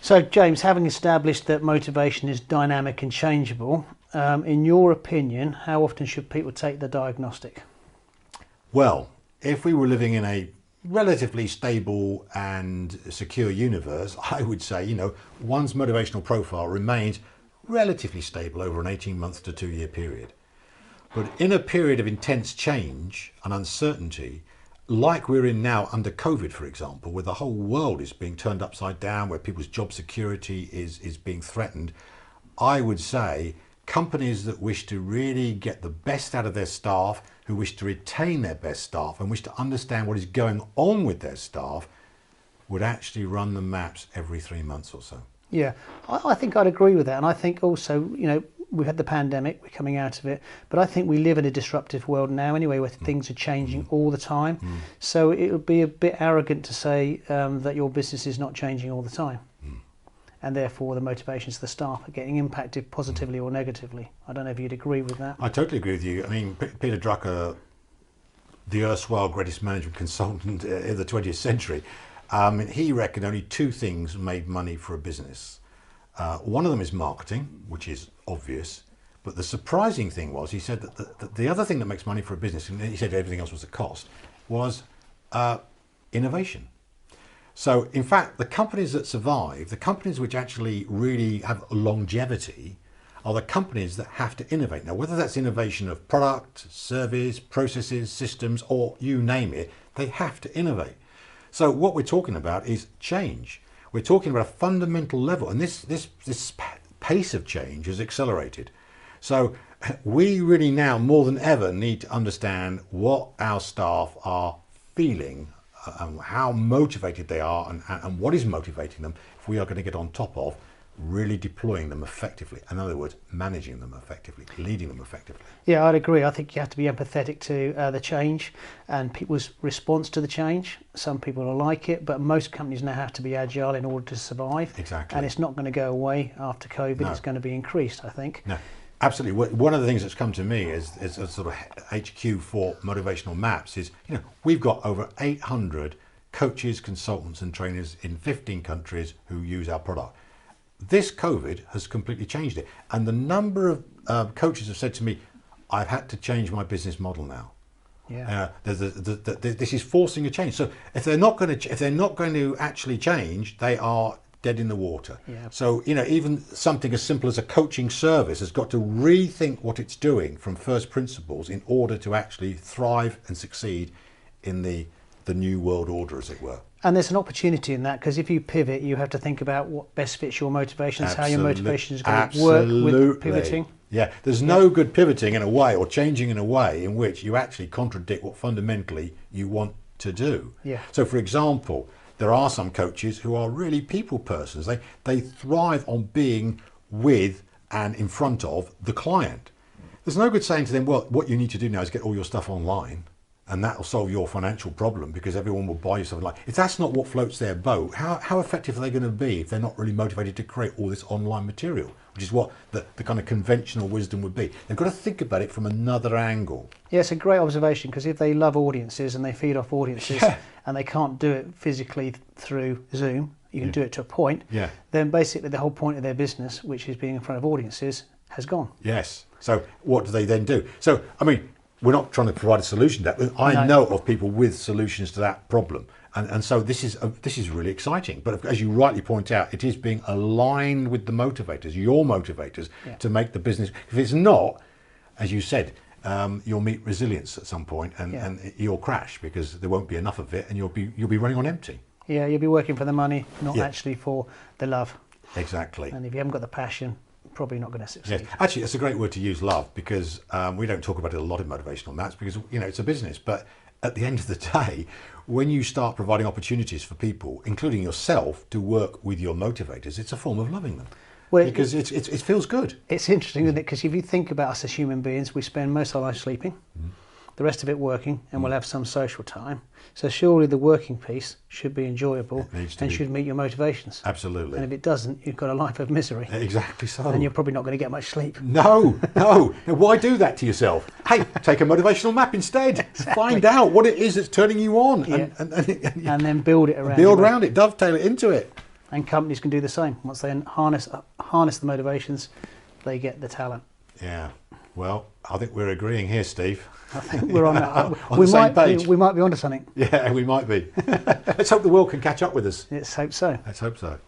So, James, having established that motivation is dynamic and changeable, in your opinion, how often should people take the diagnostic? Well, if we were living in a relatively stable and secure universe, I would say, one's motivational profile remains relatively stable over an 18 month to 2 year period. But in a period of intense change and uncertainty, like we're in now under COVID, for example, where the whole world is being turned upside down, where people's job security is being threatened, I would say companies that wish to really get the best out of their staff, who wish to retain their best staff and wish to understand what is going on with their staff, would actually run the maps every 3 months or so. Yeah, I think I'd agree with that. And I think also, we've had the pandemic, we're coming out of it, but I think we live in a disruptive world now anyway, where things are changing all the time. So it would be a bit arrogant to say that your business is not changing all the time. And therefore the motivations of the staff are getting impacted positively or negatively. I don't know if you'd agree with that. I totally agree with you. I mean, Peter Drucker, the erstwhile greatest management consultant in the 20th century, he reckoned only two things made money for a business. One of them is marketing, which is obvious. But the surprising thing was, he said that the other thing that makes money for a business, and he said everything else was a cost, was innovation. So, in fact, the companies that survive, the companies which actually really have longevity, are the companies that have to innovate. Now, whether that's innovation of product, service, processes, systems, or you name it, they have to innovate. So what we're talking about is change. We're talking about a fundamental level, and this pace of change has accelerated. So we really now, more than ever, need to understand what our staff are feeling, how motivated they are, and what is motivating them, if we are going to get on top of really deploying them effectively. In other words, managing them effectively, leading them effectively. Yeah, I'd agree. I think you have to be empathetic to the change and people's response to the change. Some people will like it, but most companies now have to be agile in order to survive. Exactly. And it's not going to go away after COVID. No. It's going to be increased, I think. No, absolutely. One of the things that's come to me is a sort of HQ for motivational maps is, we've got over 800 coaches, consultants and trainers in 15 countries who use our product. This COVID has completely changed it, and the number of coaches have said to me, "I've had to change my business model now." Yeah. This is forcing a change. So if they're not going to actually change, they are dead in the water. Yeah. So even something as simple as a coaching service has got to rethink what it's doing from first principles in order to actually thrive and succeed in the new world order, as it were. And there's an opportunity in that, because if you pivot, you have to think about what best fits your motivations, how your motivations are going to work with pivoting. Yeah, there's no good pivoting in a way or changing in a way in which you actually contradict what fundamentally you want to do. Yeah. So, for example, there are some coaches who are really people persons. They thrive on being with and in front of the client. There's no good saying to them, well, what you need to do now is get all your stuff online, and that'll solve your financial problem because everyone will buy you something like. If that's not what floats their boat, how effective are they going to be if they're not really motivated to create all this online material, which is what the kind of conventional wisdom would be. They've got to think about it from another angle. Yeah, it's a great observation, because if they love audiences and they feed off audiences and they can't do it physically through Zoom, you can do it to a point, then basically the whole point of their business, which is being in front of audiences, has gone. Yes. So what do they then do? So, I mean, we're not trying to provide a solution to that. I know of people with solutions to that problem. And so this is really exciting. But as you rightly point out, it is being aligned with the motivators, your motivators, to make the business. If it's not, as you said, you'll meet resilience at some point and you'll crash because there won't be enough of it and you'll be running on empty. Yeah, you'll be working for the money, not actually for the love. Exactly. And if you haven't got the passion, probably not going to succeed. Yes. Actually, it's a great word to use, love, because we don't talk about it a lot in motivational maps because it's a business. But at the end of the day, when you start providing opportunities for people, including yourself, to work with your motivators, it's a form of loving them. Well, because it feels good. It's interesting, isn't it? Because if you think about us as human beings, we spend most of our life sleeping, the rest of it working, and we'll have some social time. So surely the working piece should be enjoyable and should meet your motivations. Absolutely. And if it doesn't, you've got a life of misery. Exactly so. And you're probably not going to get much sleep. No. Now, why do that to yourself? Hey, take a motivational map instead. Exactly. Find out what it is that's turning you on, and then build it around. Build around it, dovetail it into it. And companies can do the same. Once they harness the motivations, they get the talent. Yeah. Well, I think we're agreeing here, Steve. I think we're on that. On the same page. We might be onto something. Yeah, we might be. Let's hope the world can catch up with us. Let's hope so. Let's hope so.